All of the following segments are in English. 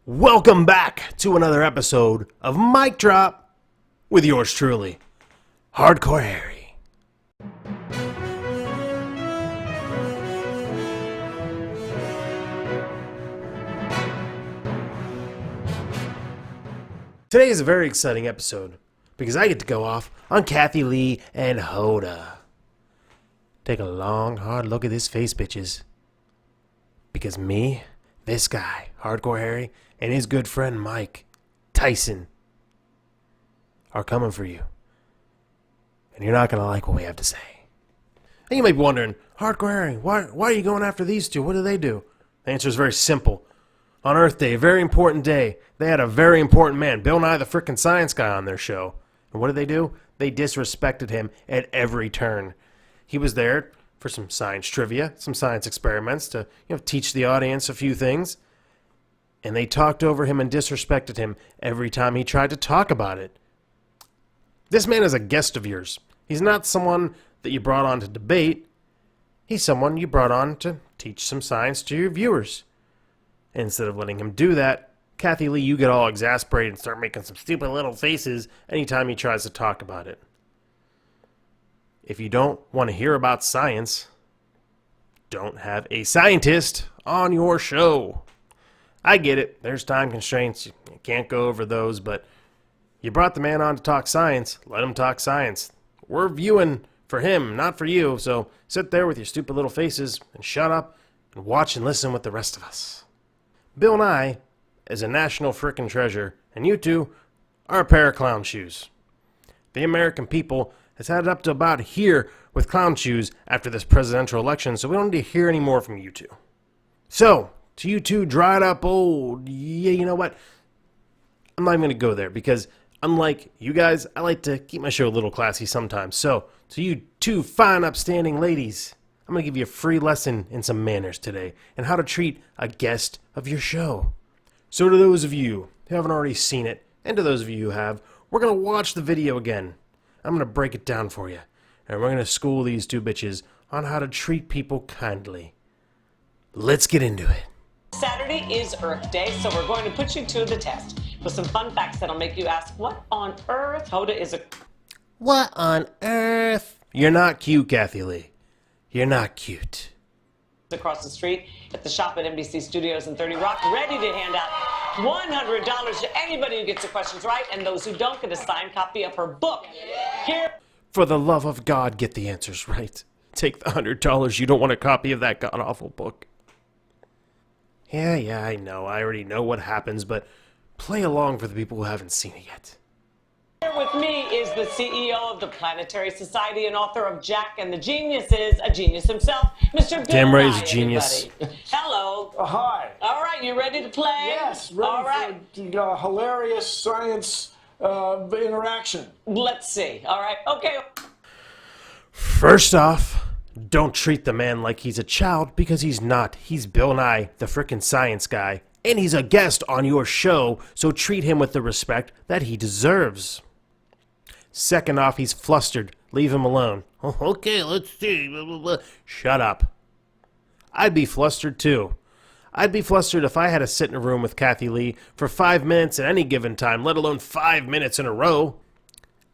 Welcome back to another episode of Mic Drop with yours truly, Hardcore Harry. Today is a very exciting episode because I get to go off on Kathie Lee and Hoda. Take a long, hard look at this face, bitches. Because me, this guy, Hardcore Harry, and his good friend Mike Tyson are coming for you. And you're not going to like what we have to say. And you may be wondering, Hardcore Harry, why are you going after these two? What do they do? The answer is very simple. On Earth Day, a very important day, they had a very important man, Bill Nye the frickin' Science Guy, on their show. And what did they do? They disrespected him at every turn. He was there for some science trivia, some science experiments to teach the audience a few things. And they talked over him and disrespected him every time he tried to talk about it. This man is a guest of yours. He's not someone that you brought on to debate. He's someone you brought on to teach some science to your viewers. And instead of letting him do that, Kathie Lee, you get all exasperated and start making some stupid little faces anytime he tries to talk about it. If you don't want to hear about science, don't have a scientist on your show. I get it. There's time constraints. You can't go over those, but you brought the man on to talk science. Let him talk science. We're viewing for him, not for you, so sit there with your stupid little faces and shut up and watch and listen with the rest of us. Bill Nye is a national frickin' treasure, and you two are a pair of clown shoes. The American people has had it up to about here with clown shoes after this presidential election, so we don't need to hear any more from you two. So, to you two dried up old, you know what? I'm not even going to go there because unlike you guys, I like to keep my show a little classy sometimes. So, to you two fine upstanding ladies, I'm going to give you a free lesson in some manners today and how to treat a guest of your show. So to those of you who haven't already seen it, and to those of you who have, we're going to watch the video again. I'm going to break it down for you. And we're going to school these two bitches on how to treat people kindly. Let's get into it. Saturday is Earth Day, so we're going to put you to the test with some fun facts that'll make you ask, what on earth? Hoda is a... What on earth? You're not cute, Kathie Lee. You're not cute. Across the street at the shop at NBC Studios in 30 Rock, ready to hand out $100 to anybody who gets the questions right, and those who don't get a signed copy of her book. Here. For the love of God, get the answers right. Take the $100. You don't want a copy of that god-awful book. Yeah, I know. I already know what happens, but play along for the people who haven't seen it yet. Here with me is the CEO of the Planetary Society and author of Jack and the Genius is a genius himself, Mr. Bill Damn right he's Nye, a genius. everybody. Hello. Hi. All right, you ready to play? Yes, ready All right. for hilarious science interaction. Let's see. All right. Okay. First off, don't treat the man like he's a child because he's not. He's Bill Nye, the frickin' Science Guy, and he's a guest on your show, so treat him with the respect that he deserves. Second off, he's flustered. Leave him alone. Oh, okay, let's see. Blah, blah, blah. Shut up. I'd be flustered too. I'd be flustered if I had to sit in a room with Kathie Lee for 5 minutes at any given time, let alone 5 minutes in a row.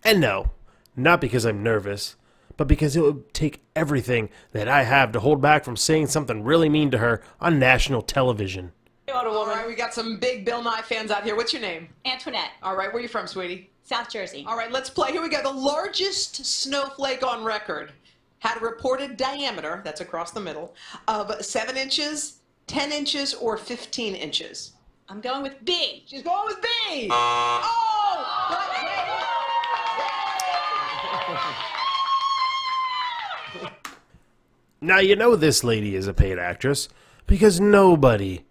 And no, not because I'm nervous, but because it would take everything that I have to hold back from saying something really mean to her on national television. All right, we got some big Bill Nye fans out here. What's your name? Antoinette. All right, where are you from, sweetie? South Jersey. All right, let's play. Here we go. The largest snowflake on record had a reported diameter, that's across the middle, of 7 inches, 10 inches, or 15 inches. I'm going with B. She's going with B. Oh! Now you know this lady is a paid actress because nobody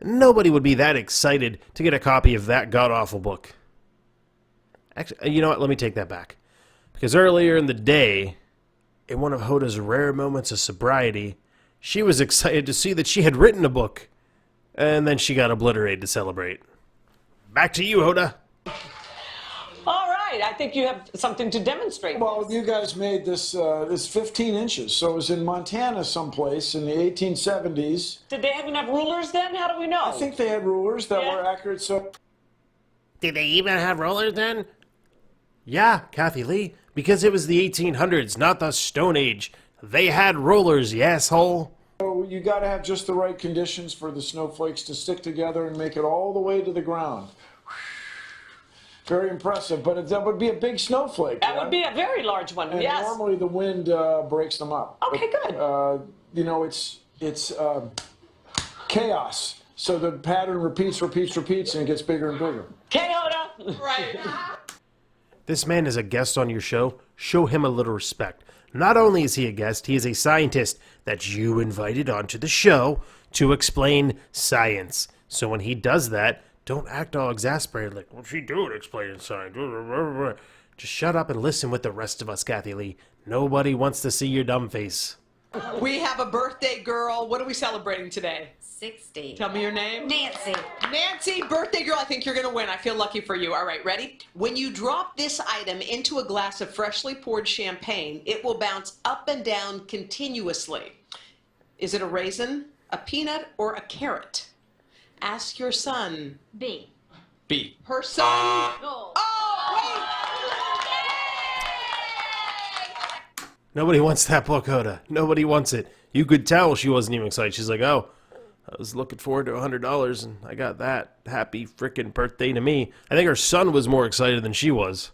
would be that excited to get a copy of that god-awful book. Actually, you know what? Let me take that back. Because earlier in the day, in one of Hoda's rare moments of sobriety, she was excited to see that she had written a book. And then she got obliterated to celebrate. Back to you, Hoda. All right. right. I think you have something to demonstrate. Well, you guys made this this 15 inches, so it was in Montana someplace in the 1870s. Did they even have rulers then? How do we know? I think they had rulers that Yeah. were accurate. So Did they even have rollers then? Yeah, Kathie Lee, because it was the 1800s, not the Stone Age. They had rollers, you asshole. you got to have just the right conditions for the snowflakes to stick together and make it all the way to the ground. Very impressive, but that would be a big snowflake. That yeah? would be a very large one. And yes. normally the wind breaks them up. Okay, But, good. You know, it's chaos. So the pattern repeats, and it gets bigger and bigger. Okay, Hoda. Right. This man is a guest on your show. Show him a little respect. Not only is he a guest, he is a scientist that you invited onto the show to explain science. So when he does that, don't act all exasperated like, what's he doing explaining science? Just shut up and listen with the rest of us, Kathie Lee. Nobody wants to see your dumb face. We have a birthday girl. What are we celebrating today? 60. Tell me your name. Nancy. Nancy, birthday girl, I think you're going to win. I feel lucky for you. All right, ready? When you drop this item into a glass of freshly poured champagne, it will bounce up and down continuously. Is it a raisin, a peanut, or a carrot? Ask your son. B. B. Her son. Gold. Oh, Nobody wants that book, Hoda. Nobody wants it. You could tell she wasn't even excited. She's like, oh, I was looking forward to $100 and I got that. Happy frickin' birthday to me. I think her son was more excited than she was.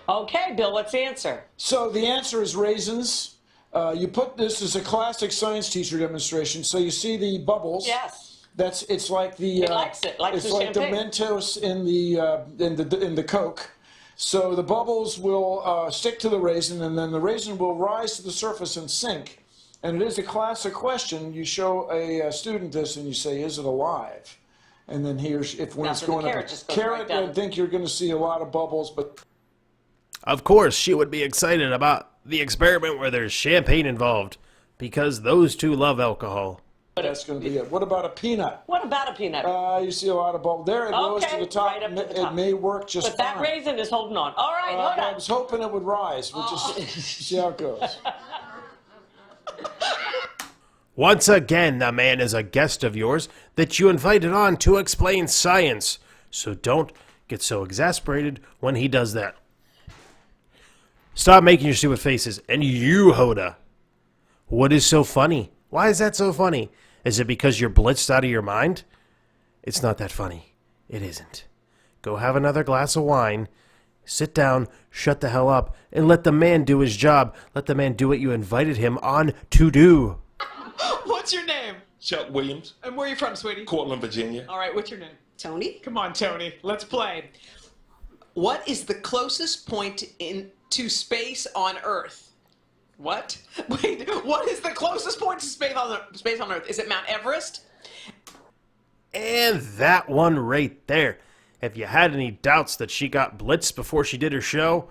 Okay, Bill, what's the answer? So the answer is raisins. You put this as a classic science teacher demonstration. So you see the bubbles. Yes. It's like the It likes it. Likes it's the like champagne. the Mentos in the Coke. So the bubbles will stick to the raisin, and then the raisin will rise to the surface and sink. And it is a classic question. You show a student this, and you say, "Is it alive?" And then when Now, it's so the going carrot up, just goes carrot, right down. I think you're going to see a lot of bubbles, but Of course, she would be excited about the experiment where there's champagne involved, because those two love alcohol. that's going to be it. What about a peanut? What about a peanut? You see a lot of bubbles. There it goes to Okay, the top. right up to the top. It may work just but that fine. raisin is holding on. All right, hold I on. was hoping it would rise. We'll just see how it goes. Once again, the man is a guest of yours that you invited on to explain science. So don't get so exasperated when he does that. Stop making your stupid faces. And you, Hoda. What is so funny? Why is that so funny? Is it because you're blitzed out of your mind? It's not that funny. It isn't. Go have another glass of wine. Sit down, shut the hell up, and let the man do his job. Let the man do what you invited him on to do. What's your name? Chuck Williams, And where are you from, sweetie? Cortland, Virginia. All right, what's your name? Tony. Come on, Tony. Let's play. What is the closest point to space on Earth? What? Wait, what is the closest point to space on Earth? Is it Mount Everest? And that one right there. If you had any doubts that she got blitzed before she did her show,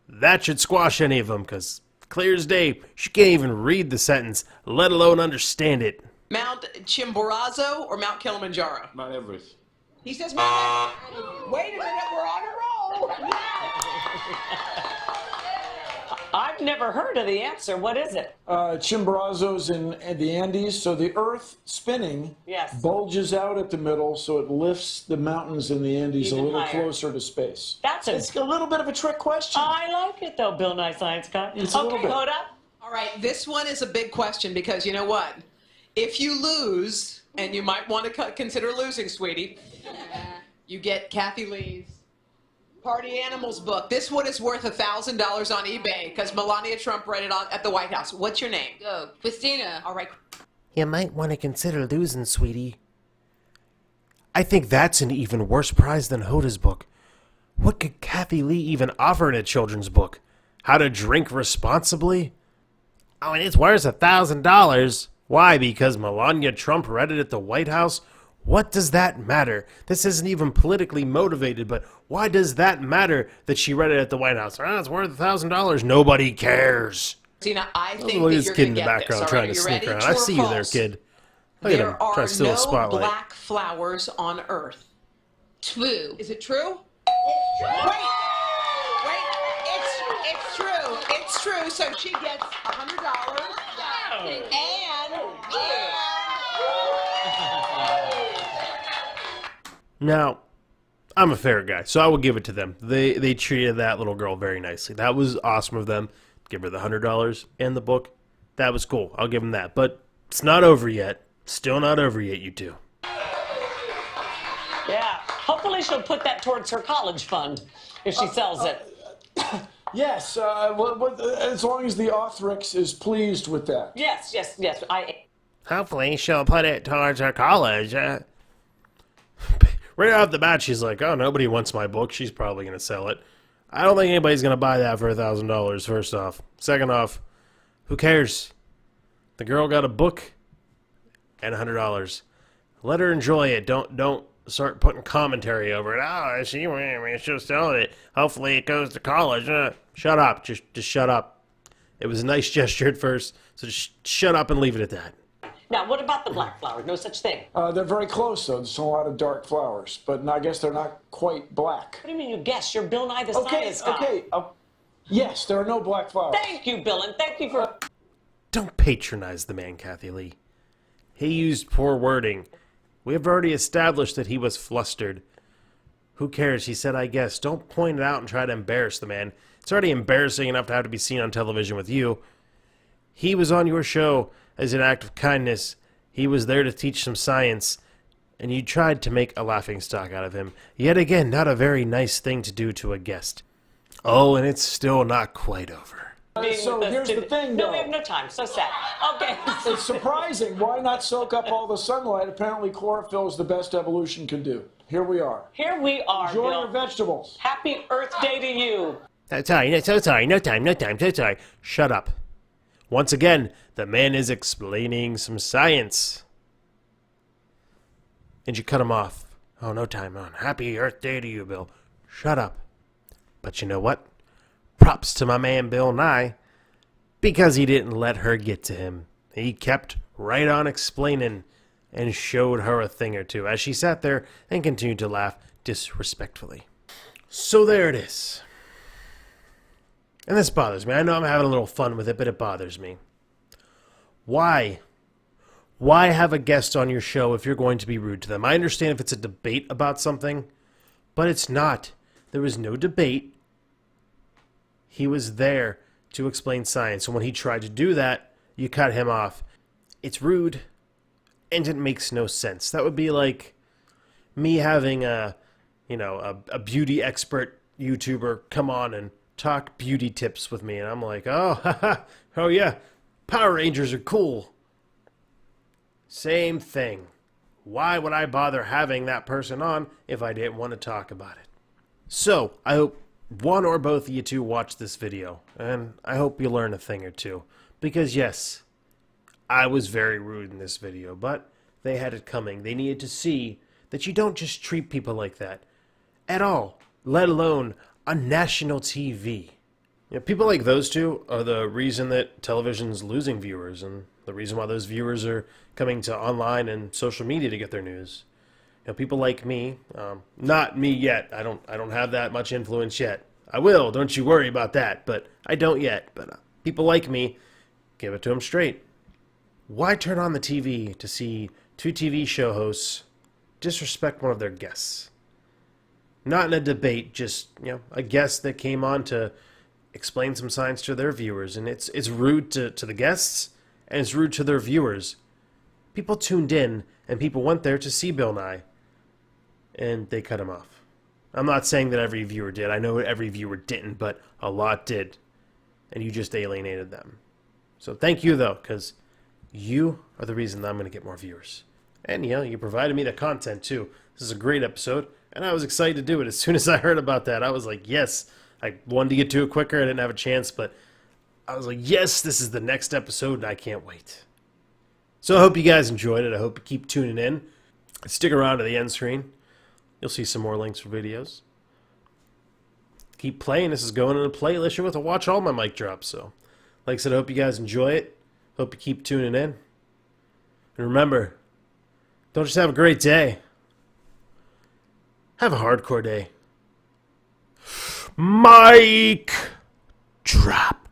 that should squash any of them, because clear as day, she can't even read the sentence, let alone understand it. Mount Chimborazo or Mount Kilimanjaro? Mount Everest. He says Mount Everest. Wait a minute, we're on a roll. I've never heard of the answer. What is it? Chimborazo's in the Andes, so the Earth spinning Yes. bulges out at the middle, so it lifts the mountains in the Andes Even a little higher. closer to space. It's a little bit of a trick question. I like it though, Bill Nye Science Guy. It's a little Okay, bit. Hoda. All right, this one is a big question because you know what? If you lose, and you might want to consider losing, sweetie, you get Kathie Lee's Party Animals book. This one is worth $1,000 on eBay because Melania Trump read it at the White House. What's your name? Go. Christina. All right. You might want to consider losing, sweetie. I think that's an even worse prize than Hoda's book. What could Kathie Lee even offer in a children's book? How to drink responsibly? Oh, and it's worth $1,000. Why? Because Melania Trump read it at the White House? What does that matter? This isn't even politically motivated, but why does that matter that she read it at the White House? Oh, it's worth $1,000. Nobody cares. Christina, I think Look at that this you're kid going in to the get background this. All trying right, to you sneak ready? around. True I or see you there, false? kid. Look at him There trying are to steal a no spotlight. black flowers on Earth. True. Is it true? Wait, it's true. It's true. So she gets $100 Now, I'm a fair guy, so I will give it to them. They treated that little girl very nicely. That was awesome of them. Give her the $100 and the book. That was cool. I'll give them that. But it's not over yet. Still not over yet, you two. Yeah. Hopefully she'll put that towards her college fund if she sells it. Yes, as long as the authorix is pleased with that. Yes. Hopefully she'll put it towards her college. Right off the bat, she's like, oh, nobody wants my book. She's probably going to sell it. I don't think anybody's going to buy that for $1,000, first off. Second off, who cares? The girl got a book and $100. Let her enjoy it. Don't start putting commentary over it. Oh, she'll sell it. Hopefully it goes to college. Shut up. Just shut up. It was a nice gesture at first, so just shut up and leave it at that. Now, what about the black flowers? No such thing. They're very close, though. There's a lot of dark flowers, but I guess they're not quite black. What do you mean you guess? You're Bill Nye the Science Guy. Okay. Yes, there are no black flowers. Thank you, Bill, and thank you for... Don't patronize the man, Kathie Lee. He used poor wording. We have already established that he was flustered. Who cares? He said, I guess. Don't point it out and try to embarrass the man. It's already embarrassing enough to have to be seen on television with you. He was on your show as an act of kindness. He was there to teach some science, and you tried to make a laughingstock out of him. Yet again, not a very nice thing to do to a guest. Oh, and it's still not quite over. So here's the thing, No, though. we have no time. So sad. Okay. It's surprising. Why not soak up all the sunlight? Apparently chlorophyll is the best evolution can do. Here we are. Here we are, Enjoy Bill. your vegetables. Happy Earth Day to you. So sorry, no time, so sorry. Shut up. Once again, the man is explaining some science. And you cut him off. Oh, no time on. Happy Earth Day to you, Bill. Shut up. But you know what? Props to my man Bill Nye, because he didn't let her get to him. He kept right on explaining and showed her a thing or two as she sat there and continued to laugh disrespectfully. So there it is. And this bothers me. I know I'm having a little fun with it, but it bothers me. Why? Why have a guest on your show if you're going to be rude to them? I understand if it's a debate about something, but it's not. There was no debate. He was there to explain science, and when he tried to do that, you cut him off. It's rude, and it makes no sense. That would be like me having a beauty expert YouTuber come on and talk beauty tips with me, and I'm like, oh yeah, Power Rangers are cool. Same thing. Why would I bother having that person on if I didn't want to talk about it? So, I hope one or both of you two watch this video, and I hope you learn a thing or two. Because yes, I was very rude in this video, but they had it coming. They needed to see that you don't just treat people like that at all, let alone on national TV. You know, people like those two are the reason that television's losing viewers, and the reason why those viewers are coming to online and social media to get their news. You know, people like me, not me yet. I don't have that much influence yet. I will, don't you worry about that, but I don't yet. But people like me, give it to them straight. Why turn on the TV to see two TV show hosts disrespect one of their guests? Not in a debate, just a guest that came on to explain some science to their viewers, and it's rude to the guests, and it's rude to their viewers. People tuned in, and people went there to see Bill Nye, and they cut him off. I'm not saying that every viewer did. I know every viewer didn't, but a lot did, and you just alienated them. So thank you, though, because you are the reason that I'm going to get more viewers. And, you provided me the content, too. This is a great episode, and I was excited to do it. As soon as I heard about that, I was like, yes. I wanted to get to it quicker. I didn't have a chance, but I was like, yes, this is the next episode, and I can't wait. So I hope you guys enjoyed it. I hope you keep tuning in. Stick around to the end screen. You'll see some more links for videos. Keep playing. This is going in a playlist. You're going to watch all my mic drops. So, like I said, I hope you guys enjoy it. Hope you keep tuning in. And remember, don't just have a great day. Have a hardcore day. Mic drop.